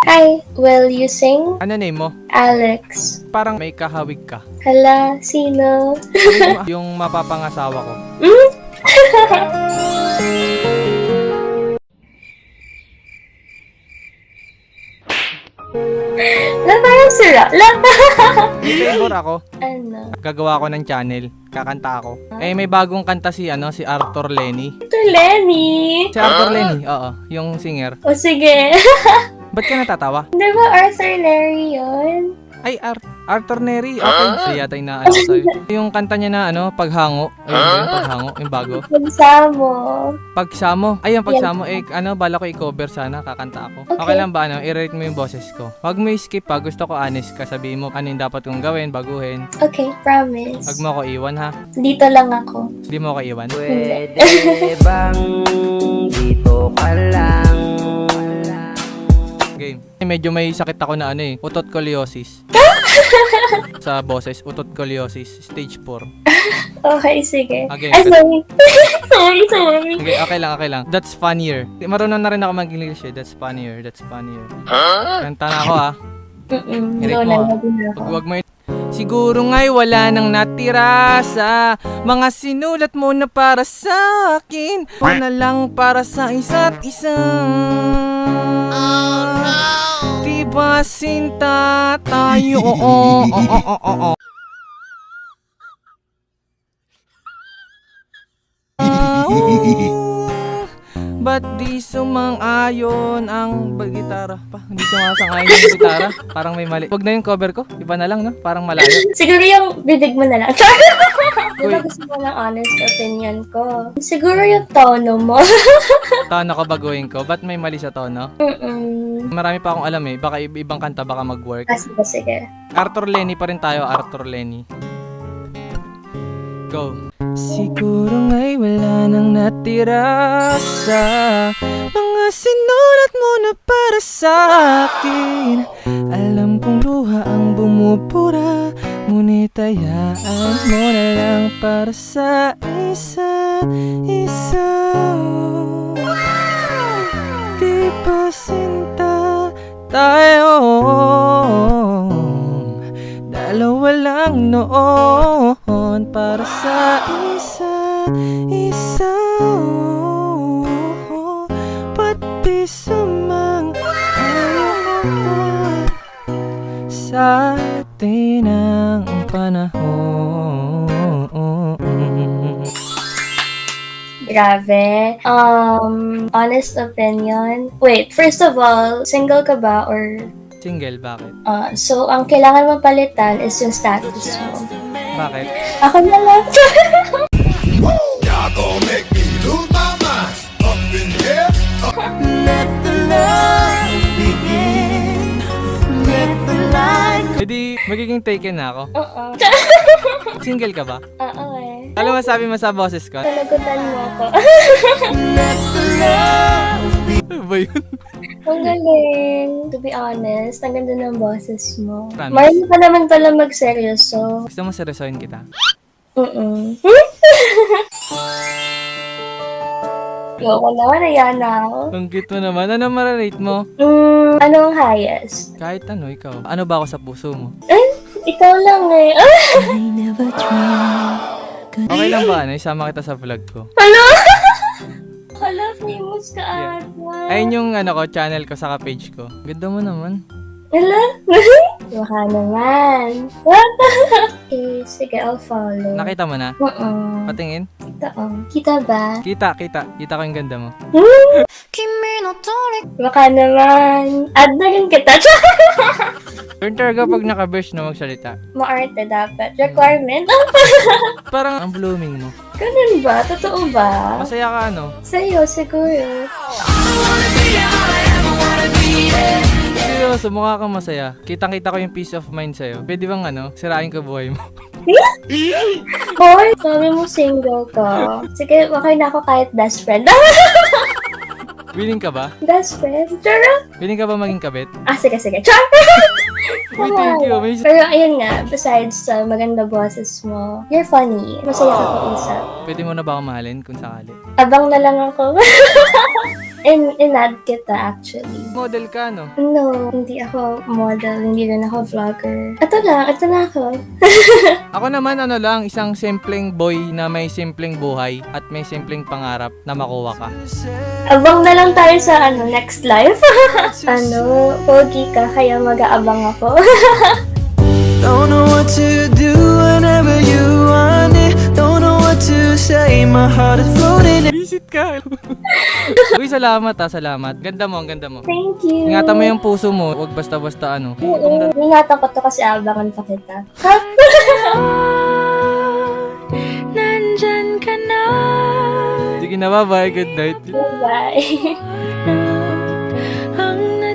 Hi, will you sing? Ano name mo? Alex. Parang may kahawig ka. Hala, sino? Yung mapapangasawa ko. La, parang sira. La, May favor ako. ano? Gagawa ako ng channel. Kakanta ako. Eh, may bagong kanta si Arthur Lenny. Ito, Lenny. Si Arthur Lenny, oo. Yung singer. O sige. Ba't ka natatawa? Di ba Arthur Larry yun? Ay, Arthur Neri. Okay. Siya yata yung naano sa'yo. Yung kanta niya na Paghango. Ayun ba yung Paghango? Yung bago. Pagsamo. Pagsamo. Ayun, Pagsamo. Eh, bala ko i-cover sana. Kakanta ako. Okay. Okay lang ba, i-rate mo yung boses ko? Huwag mo i-skip ha. Gusto ko honest ka. Sabihin mo ano yung dapat kong gawin, baguhin. Okay, promise. Huwag mo ako iwan ha. Dito lang ako. Hindi mo ako iwan. Pwede bang dito ka lang? Game. Medyo may sakit ako na utot scoliosis. Sa boses, utot scoliosis, stage 4. Okay, sige. Okay. Ay, sorry. sorry. Okay lang. That's funnier. Marunong na rin ako mag-English eh. That's funnier. Kanta na ako ha. Go na, ako. Wag mo Siguro nga'y wala nang natira sa mga sinulat mo na para sa akin. O na lang para sa isa't isa. Oh no! Diba sinta tayo? Oo. Ba't di sumang-ayon ang gitara pa? Hindi sumasang-ayon yung gitara. Parang may mali. Huwag na yung cover ko. Iba na lang, no? Parang malayo. Siguro yung bibig mo na lang. Di ba gusto mo ng honest opinion ko? Siguro yung tono mo. Tono ko baguhin ko. Ba't may mali sa tono? Marami pa akong alam eh. Baka ibang kanta baka mag-work. Sige. Arthur Lenny pa rin tayo. Arthur Lenny. Go. Siguro nga'y wala nang natira sa mga sinulat mo na para sa akin. Alam kong luha ang bumubura, ngunit hayaan mo na lang para sa isa't isa. Di ba sinta tayo? Dalawa lang noon para sa isa't isa. Pati sumang-ayon sa atin ang panahon. Grabe. Honest opinion. Wait, first of all, single ka ba or... Single, bakit? So, ang kailangan mong palitan is yung status mo. Bakit? Ako na lang. Y'all gon' make me lose my mind up in here. Let the love begin. Let the light. Hindi, magiging taken na ako. Oo. Single ka ba? Oo eh. Alam mo sabi mo sa boses ko? Talagutan mo ako. Let the love begin. Ano ba yun? Ang galing. To be honest, ang ganda ng boses mo. Promise. Marami ka naman pala magseryoso. Gusto mo seryosohin kita? Yoko naman, ayan na ako. Ang cute mo naman. Ano mararate mo? Anong highest? Kahit ano, ikaw. Ano ba ako sa puso mo? Ikaw lang eh. Okay lang ba? Isama kita sa vlog ko. Hello? Hala, famous ka ata. Ayun yung channel ko sa page ko. Ganda mo naman. Hala? Baka naman. Okay, sige, I'll follow. Nakita mo na? Patingin? Kita ba? Kita ko yung ganda mo. Baka naman. Add na rin kita. Turn talaga pag naka-brush na magsalita. Maarte dapat. Requirement? Parang ang blooming mo. Ganun ba? Totoo ba? Masaya ka Sa'yo, siguro. Seryoso, mukha kang masaya. Kitang-kita ko yung peace of mind sa'yo. Pwede bang sirain ko buhay mo? Hoy, sabi mo single ka. Sige, okay na ako kahit best friend. Willing ka ba? Best friend? Chara? Willing ka ba maging kabit? Sige. Chara! Uy, thank you. May... Pero ayun nga, besides sa maganda boses mo, you're funny. Masaya ka kausap. Pwede mo na ba ako mahalin kung sakali? Abang na lang ako. Inad kita actually. Model ka, no? No, hindi ako model, hindi rin ako vlogger. Ito na ako. Ako naman, ano lang, isang simpleng boy na may simpleng buhay at may simpleng pangarap na makuha ka. Abang na lang tayo sa next life. Pogi ka, kaya mag-aabang ako. Don't know what to do whenever you want it. Don't know what to say, my heart is floating. Visit ka. Uy, salamat salamat. Ganda mo, ang ganda mo. Thank you. Ingatan mo yung puso mo, huwag basta-basta ano. Oo, ingatan ko to kasi abangan pa kita. Sige na, bye-bye, good night. Bye.